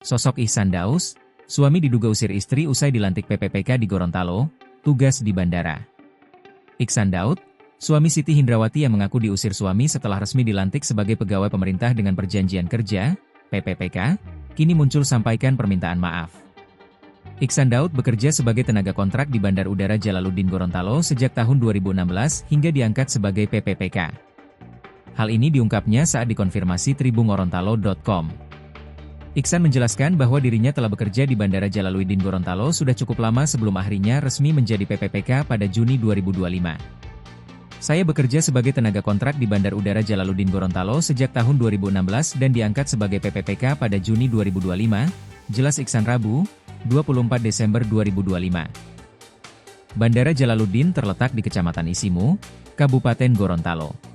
Sosok Ihsan Daus, suami diduga usir istri usai dilantik PPPK di Gorontalo, tugas di bandara. Ihsan Daud, suami Siti Hindrawati yang mengaku diusir suami setelah resmi dilantik sebagai pegawai pemerintah dengan perjanjian kerja, PPPK, kini muncul sampaikan permintaan maaf. Ihsan Daud bekerja sebagai tenaga kontrak di Bandar Udara Jalaluddin Gorontalo sejak tahun 2016 hingga diangkat sebagai PPPK. Hal ini diungkapnya saat dikonfirmasi tribungorontalo.com. Ihsan menjelaskan bahwa dirinya telah bekerja di Bandara Jalaluddin Gorontalo sudah cukup lama sebelum akhirnya resmi menjadi PPPK pada Juni 2025. Saya bekerja sebagai tenaga kontrak di Bandar Udara Jalaluddin Gorontalo sejak tahun 2016 dan diangkat sebagai PPPK pada Juni 2025, jelas Ihsan Rabu, 24 Desember 2025. Bandara Jalaluddin terletak di Kecamatan Isimu, Kabupaten Gorontalo.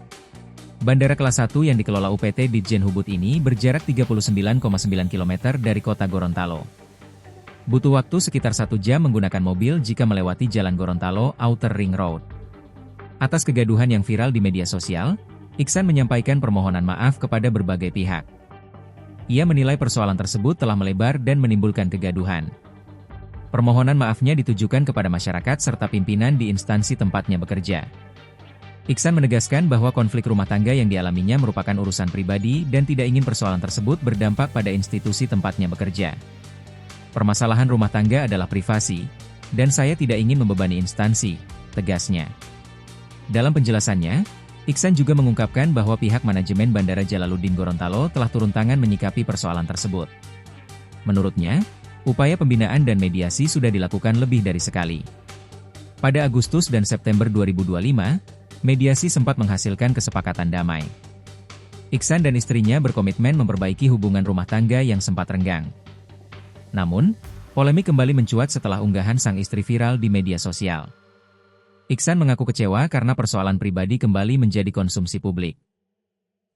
Bandara kelas 1 yang dikelola UPT Ditjen Hubud ini berjarak 39,9 km dari kota Gorontalo. Butuh waktu sekitar 1 jam menggunakan mobil jika melewati Jalan Gorontalo Outer Ring Road. Atas kegaduhan yang viral di media sosial, Ihsan menyampaikan permohonan maaf kepada berbagai pihak. Ia menilai persoalan tersebut telah melebar dan menimbulkan kegaduhan. Permohonan maafnya ditujukan kepada masyarakat serta pimpinan di instansi tempatnya bekerja. Ihsan menegaskan bahwa konflik rumah tangga yang dialaminya merupakan urusan pribadi dan tidak ingin persoalan tersebut berdampak pada institusi tempatnya bekerja. Permasalahan rumah tangga adalah privasi, dan saya tidak ingin membebani instansi, tegasnya. Dalam penjelasannya, Ihsan juga mengungkapkan bahwa pihak manajemen Bandara Jalaluddin Gorontalo telah turun tangan menyikapi persoalan tersebut. Menurutnya, upaya pembinaan dan mediasi sudah dilakukan lebih dari sekali. Pada Agustus dan September 2025, mediasi sempat menghasilkan kesepakatan damai. Ihsan dan istrinya berkomitmen memperbaiki hubungan rumah tangga yang sempat renggang. Namun, polemik kembali mencuat setelah unggahan sang istri viral di media sosial. Ihsan mengaku kecewa karena persoalan pribadi kembali menjadi konsumsi publik.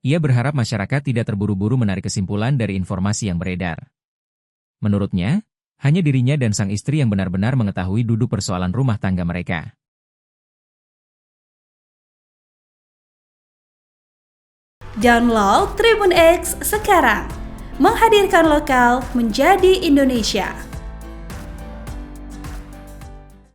Ia berharap masyarakat tidak terburu-buru menarik kesimpulan dari informasi yang beredar. Menurutnya, hanya dirinya dan sang istri yang benar-benar mengetahui duduk persoalan rumah tangga mereka. Download Tribun X sekarang, menghadirkan lokal menjadi Indonesia.